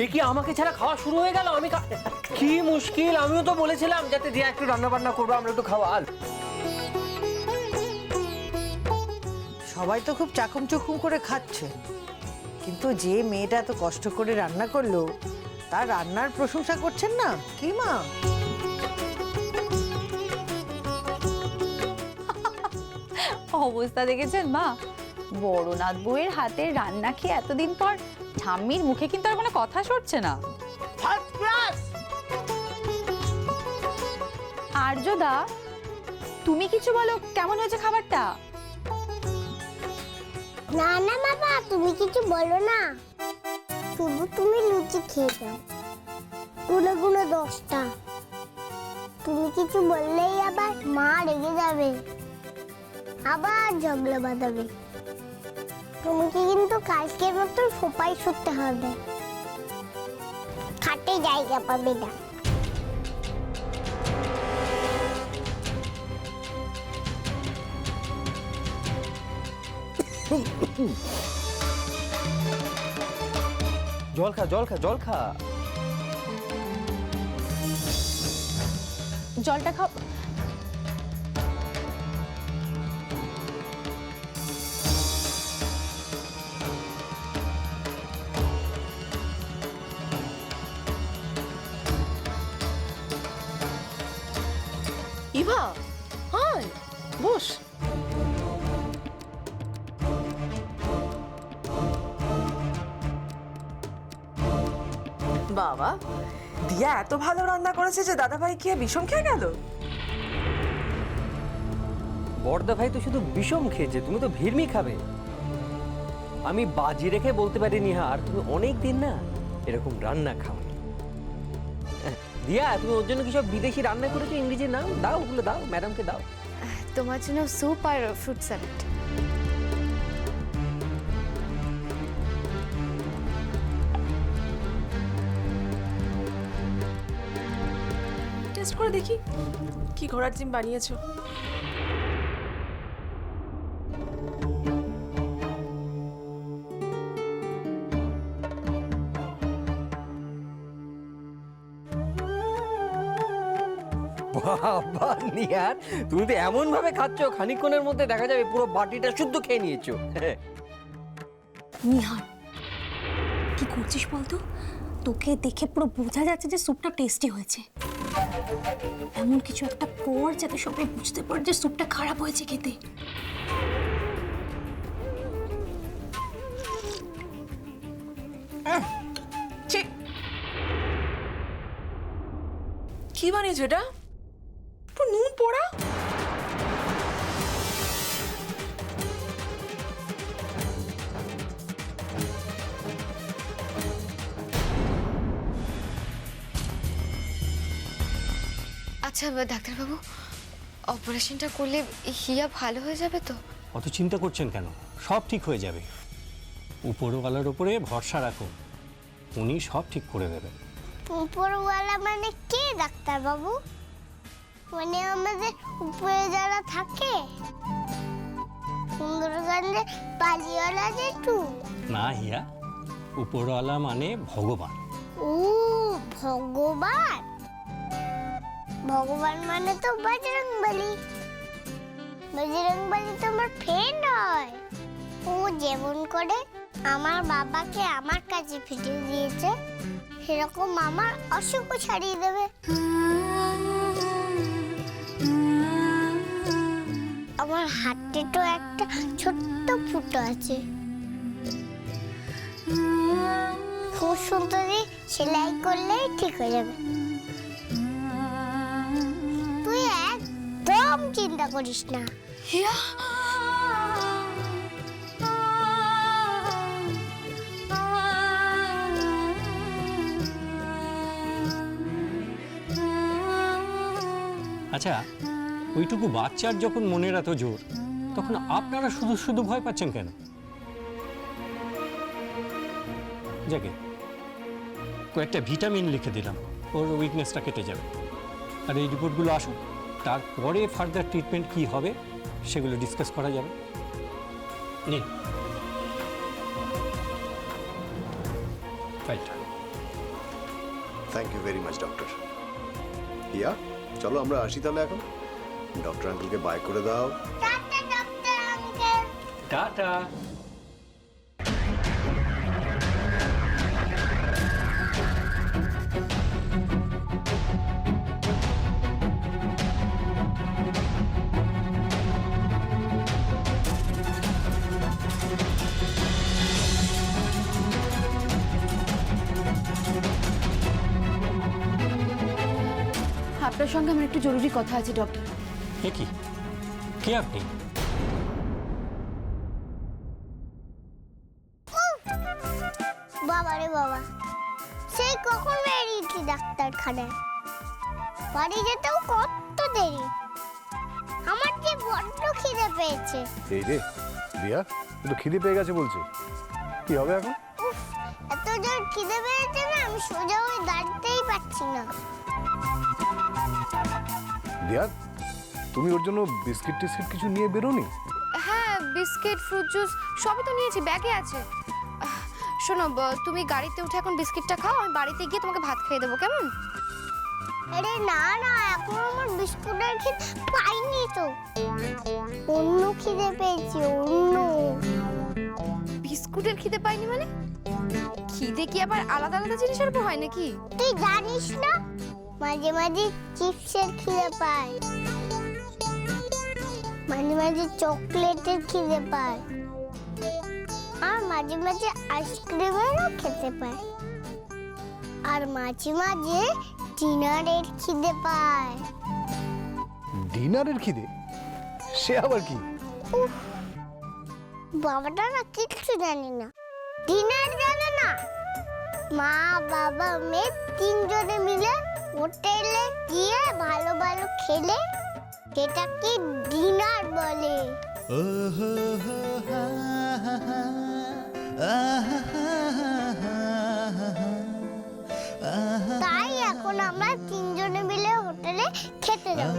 এ কি আমাকে ছাড়া খাওয়া শুরু হয়ে গেল? আমি কি মুশকিল, আমিও তো বলেছিলাম যাতে দিয়া একটু রান্না বান্না করবো, আমরা একটু খাওয়া। সবাই তো খুব চাকুম চুকুম করে খাচ্ছে, কিন্তু যে মেয়েটা এত কষ্ট করে রান্না করলো তার রান্নার প্রশংসা করছেন না কি মা? অবস্থা দেখেছেন মা? বড়নাথ বউয়ের হাতের রান্না খেয়ে এতদিন পর ঠাম্মির মুখে কিন্তু আর কোনো কথা সরছে না। আর্যদা, তুমি কিছু বলো, কেমন হয়েছে খাবারটা? না না বাবা, তুমি কিছু বলো না, শুধু তুমি লুচি খেয়ে যাও, গুলো গুলো 10টা। তুমি কিছু বললেই আবার মা রেগে যাবে, আবার ঝগড়া বাঁধাবে। তোমাকে কিন্তু কালকের মতো সোপায় শুতে হবে, খাটে জায়গা পাবে না। জল খা, জল খা, জল খা। জলটা খাও। ইভা, হাই, বস। বাবা, দিয়া এত ভালো রান্না করেছে যে দাদাভাই খেয়ে বিষম খেয়ে গেল। বড়দা ভাই তো শুধু বিষম খেয়েছে, তুমি তো ভিড়মি খাবে। আমি বাজি রেখে বলতে পারি নিহার, তুমি অনেক দিন না এরকম রান্না খাও। দিয়া, তুমি ওর জন্য কি সব বিদেশি রান্না করেছো? ইংরেজি নাম দাও, ওগুলো দাও, ম্যাডামকে দাও। তোমার জন্য স্যুপ আর ফ্রুট স্যালাড। টেস্ট করে দেখি কি ঘোড়ার ডিম বানিয়েছো। বাবা নিহার, তুমি তো এমন ভাবে খাচ্ছো খানিকক্ষণের মধ্যে দেখা যাবে পুরো বাটিটা শুদ্ধ খেয়ে নিয়েছো। নিহার, কি করছিস বলতো? তোকে দেখে পুরো বোঝা যাচ্ছে যে স্যুপটা টেস্টি হয়েছে। এমন কিছু একটা কর যাতে সবাই বুঝতে পারে যে স্যুপটা খারাপ হয়েছে খেতে। কি বানিয়েছো এটা? পুরো নুন পোড়া। আচ্ছা ডাক্তারবাবু, অপারেশনটা করলে হিয়া ভালো হয়ে যাবে তো? অত চিন্তা করছেন কেন? সব ঠিক হয়ে যাবে। উপরওয়ালার উপরে ভরসা রাখুন, উনি সব ঠিক করে দেবেন। উপরওয়ালা মানে কে ডাক্তার বাবু? মানে আমাদের উপরে যারা থাকে, সুন্দরগঞ্জে বালিওয়ালা জেঠু? না হিয়া, উপরওয়ালা মানে ভগবান। ও ভগবান, ভগবান মানে তো বজরংবলী। বজরংবলী তো আমার ফ্রেন্ড হয়। ও যেমন করে আমার বাবাকে আমার কাছে ফিরিয়ে দিয়েছে, সেরকম আমার অসুখও ছাড়িয়ে দেবে। আমার হাতে তো একটা ছোট্ট ফুটো আছে, খুব সুন্দরী সেলাই করলেই ঠিক হয়ে যাবে। তুই একদম চিন্তা করিস না। হিয়া, আচ্ছা, ওইটুকু বাচ্চার যখন মনের এত জোর, তখন আপনারা শুধু শুধু ভয় পাচ্ছেন কেন? যাকে কয়েকটা ভিটামিন লিখে দিলাম, ওর উইকনেসটা কেটে যাবে। আর এই রিপোর্টগুলো আসুন, তারপরে ফার্দার ট্রিটমেন্ট কি হবে সেগুলো ডিসকাস করা যাবে। নিন ফাইলটা। Thank you very much doctor. Hiya, চলো আমরা আসি তাহলে এখন। ডক্টর আঙ্কেলকে বাই করে দাও। Tata doctor uncle. টাটা। আপনার সঙ্গে আমার একটু জরুরি কথা আছে ডক্টর। এ কি, কে আপনি? বাবা রে বাবা, সেই কখন বেরিয়েছি ডাক্তারখানায়, বাড়ি যেতেও কত দেরি। আমার যে বড্ড খিদে পেয়েছে। এই রে রিয়া, তো খিদে পেয়ে গেছে বলছে, কি হবে এখন? উফ, এত জোর খিদে পেয়েছে না, আমি সোজা হয়ে দাঁড়াতেই পারছি না। রিয়া, তুমি ওর জন্য বিস্কিট টিস্কিট কিছু নিয়ে বেরোনি? হ্যাঁ, বিস্কিট, ফ্রুট জুস সবই তো নিয়েছি, ব্যাগে আছে। শোনো, তুমি গাড়িতে উঠে এখন বিস্কিটটা খাও, আমি বাড়িতে গিয়ে তোমাকে ভাত খেয়ে দেবো, কেমন? আরে না না, এখন আমার বিস্কুটের খিদে পাইনি তো, অন্য খিদে পেয়েছি, অন্য। বিস্কুটের খিদে পাইনি মানে? খিদে কি আবার আলাদা আলাদা জিনিসের উপর হয় নাকি? তুই জানিস না, মাঝে মাঝে চিপসের খিদে পায়, মাঝে মাঝে চকলেটের খিদে পায়, আর মাঝে মাঝে আইসক্রিমেরও খেতে পায়, আর মাঝে মাঝে ডিনারের খিদে পায়। ডিনারের খিদে? সে আবার কি? উফ, বাবাটা না কিচ্ছু জানি না, ডিনার জানে না। মা বাবা মেয়ে তিনজনে মিলে হোটেলে গিয়ে ভালো ভালো খেলে সেটাকে ডিনার বলে। তাই এখন আমরা তিনজনে মিলে হোটেলে খেতে যাব।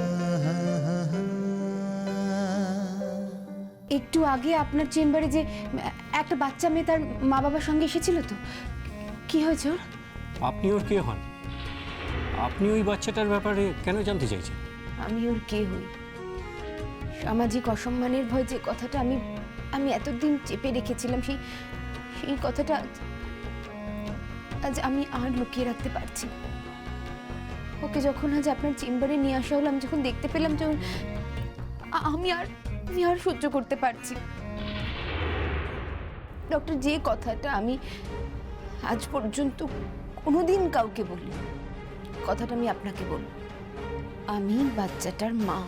একটু আগে আপনার চেম্বারে যে একটা বাচ্চা মেয়ে তার মা বাবার সঙ্গে এসেছিল, তো কি হয়েছে ওর? আপনি ওর কে হন? আপনি ওই বাচ্চাটার ব্যাপারে কেন জানতে চাইছেন? আমি ওর কে হই? সামাজিক অসম্মানের ভয় যে কথাটা আমি এতদিন চেপে রেখেছিলাম, সেই কথাটা আজ আমি আর লুকিয়ে রাখতে পারছি না। ওকে যখন আজ আপনার চেম্বারে নিয়ে আসা হলো, আমি যখন দেখতে পেলাম যে আমি আর সহ্য করতে পারছি না। ডক্টর, যে কথাটা আমি আজ পর্যন্ত কোনোদিন কাউকে বলি, কথাটা আমি আপনাকে বলব, আমি বাচ্চাটার মা।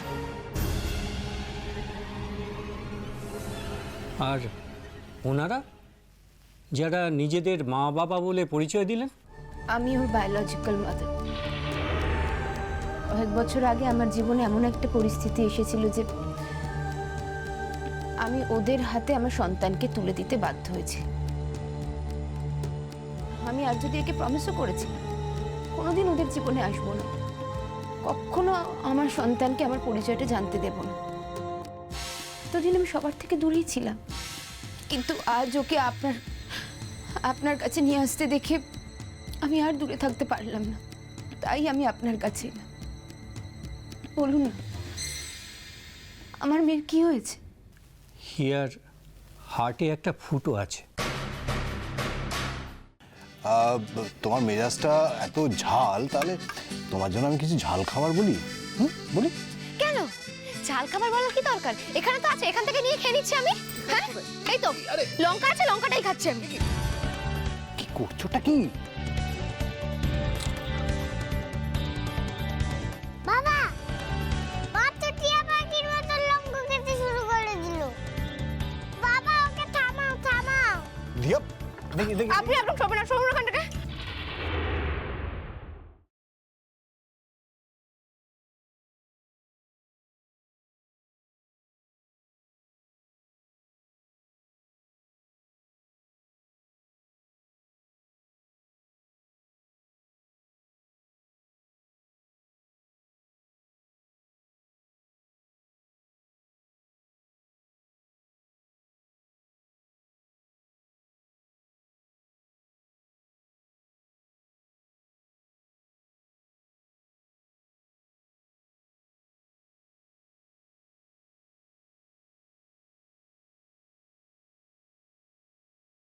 আর ওনারা যারা নিজেদের মা বাবা বলে পরিচয় দিলেন? আমি ওর বায়োলজিক্যাল মাদার। কয়েক বছর আগে আমার জীবনে এমন একটা পরিস্থিতি এসেছিল যে আমি ওদের হাতে আমার সন্তানকে তুলে দিতে বাধ্য হয়েছি। আমি আর যদি একে প্রমিসও করেছি কোনোদিন ওদের জীবনে আসবো না, কখনো আমার সন্তানকে আমার পরিচয়টা জানতে দেব না। এতদিন আমি সবার থেকে দূরেই ছিলাম, কিন্তু আজ ওকে আপনার কাছে নিয়ে আসতে দেখে আমি আর দূরে থাকতে পারলাম না। তাই আমি আপনার কাছে এলাম। বলুন না, আমার মেয়ের কি হয়েছে? হিয়ার হার্টে একটা ফুটো আছে। তোমার মেজাজটা এত ঝাল, তাহলে তোমার জন্য আমি কিছু ঝাল খাবার বলি? বলি? কেন ঝাল খাবার বলার কি দরকার? এখানে তো আছে, এখান থেকে নিয়ে খেয়ে নিচ্ছি আমি। হ্যাঁ, এই তো লঙ্কা আছে, লঙ্কাটাই খাচ্ছি আমি। কি করছোটা কি? বাবা, মা তো টিয়া পাখির মতো লঙ্কা খেতে শুরু করে দিল। বাবা, ওকে থামাও থামাও। রিয়া, আপনি আপনার সবে না, শুনুন